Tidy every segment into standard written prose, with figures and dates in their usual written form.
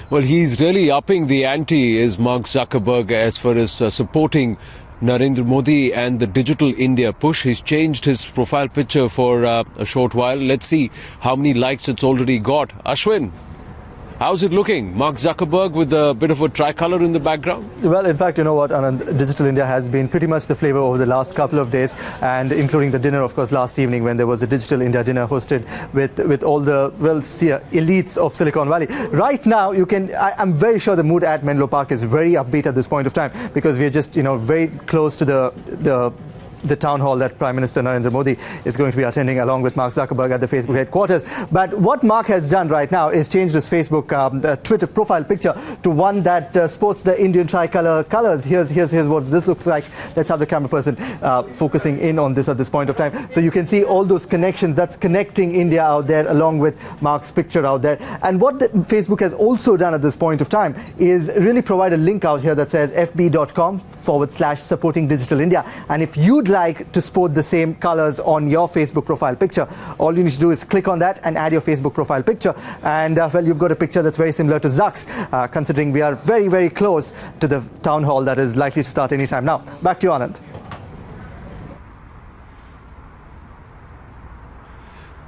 Well, he's really upping the ante, is Mark Zuckerberg, as far as supporting Narendra Modi and the Digital India push. He's changed his profile picture for a short while. Let's see how many likes it's already got. Ashwin, how's it looking? Mark Zuckerberg with a bit of a tricolour in the background? Well, in fact, you know what, Anand, Digital India has been pretty much the flavour over the last couple of days, and including the dinner, of course, last evening when there was a Digital India dinner hosted with all the, well, elites of Silicon Valley. Right now, I'm very sure the mood at Menlo Park is very upbeat at this point of time, because we're just, very close to the town hall that Prime Minister Narendra Modi is going to be attending along with Mark Zuckerberg at the Facebook headquarters. But what Mark has done right now is changed his Facebook Twitter profile picture to one that sports the Indian tricolour colours. Here's what this looks like. Let's have the camera person focusing in on this at this point of time. So you can see all those connections that's connecting India out there along with Mark's picture out there. And what Facebook has also done at this point of time is really provide a link out here that says fb.com/supporting Digital India. And if you'd like to sport the same colors on your Facebook profile picture, all you need to do is click on that and add your Facebook profile picture, and well, you've got a picture that's very similar to Zuck's, considering we are very, very close to the town hall that is likely to start anytime now. Back to you, Anand.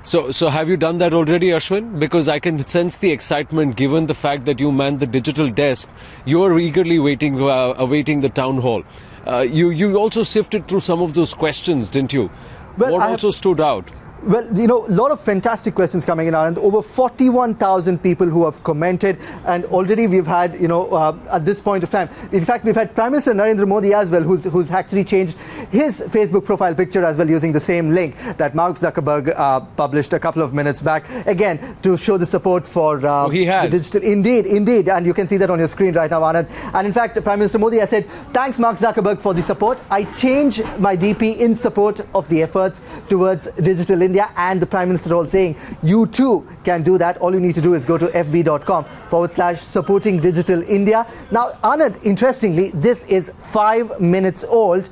So have you done that already, Ashwin? Because I can sense the excitement given the fact that you manned the digital desk. You're eagerly awaiting the town hall. You also sifted through some of those questions, didn't you? Well, what also stood out? Well, a lot of fantastic questions coming in, and over 41,000 people who have commented, and already we've had, at this point of time, in fact, we've had Prime Minister Narendra Modi as well, who's actually changed his Facebook profile picture as well, using the same link that Mark Zuckerberg published a couple of minutes back, again, to show the support for he has. the digital. Indeed, and you can see that on your screen right now, Arnab. And in fact, Prime Minister Modi has said, "Thanks, Mark Zuckerberg, for the support. I change my DP in support of the efforts towards digital India." And the Prime Minister all saying, you too can do that. All you need to do is go to fb.com/supporting Digital India. Now, Arnab, interestingly, this is 5 minutes old.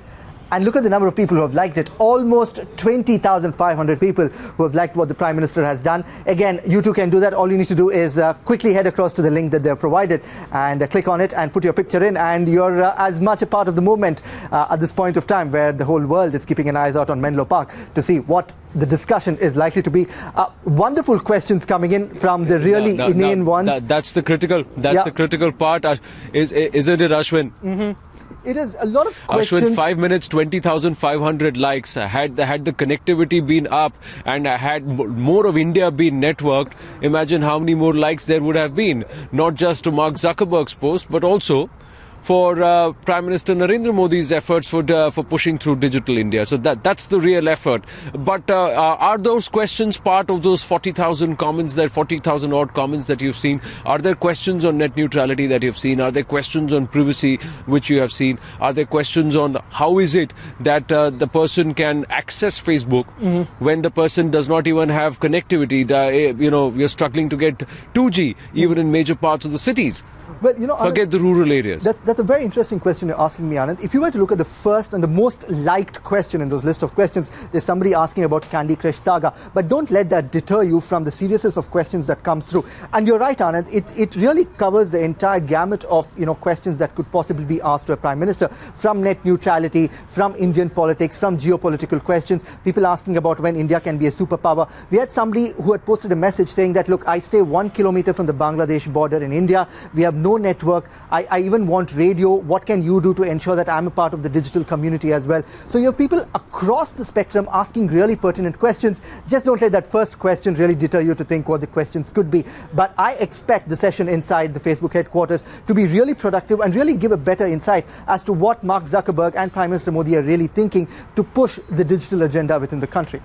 And look at the number of people who have liked it. Almost 20,500 people who have liked what the Prime Minister has done. Again, you too can do that. All you need to do is quickly head across to the link that they're provided and click on it and put your picture in. And you're as much a part of the movement at this point of time, where the whole world is keeping an eye out on Menlo Park to see what the discussion is likely to be. Wonderful questions coming in from the really inane ones. That's the critical. The critical part. Isn't it, Ashwin? Mm-hmm. It is a lot of questions. Ashwin, 5 minutes, 20,500 likes. Had the connectivity been up and had more of India been networked, imagine how many more likes there would have been. Not just to Mark Zuckerberg's post, but also for Prime Minister Narendra Modi's efforts for pushing through Digital India. So that's the real effort. But are those questions part of those 40,000 comments, that 40,000 odd comments that you've seen? Are there questions on net neutrality that you've seen? Are there questions on privacy which you have seen? Are there questions on how is it that the person can access Facebook when the person does not even have connectivity? You're struggling to get 2G even in major parts of the cities. Well, forget the rural areas. That's a very interesting question you're asking me, Anand. If you were to look at the first and the most liked question in those list of questions, there's somebody asking about Candy Crush Saga. But don't let that deter you from the seriousness of questions that comes through. And you're right, Anand. It really covers the entire gamut of questions that could possibly be asked to a Prime Minister, from net neutrality, from Indian politics, from geopolitical questions. People asking about when India can be a superpower. We had somebody who had posted a message saying that, look, I stay 1 kilometer from the Bangladesh border in India. We have no network. I even want radio. What can you do to ensure that I'm a part of the digital community as well? So you have people across the spectrum asking really pertinent questions. Just don't let that first question really deter you to think what the questions could be. But I expect the session inside the Facebook headquarters to be really productive and really give a better insight as to what Mark Zuckerberg and Prime Minister Modi are really thinking to push the digital agenda within the country.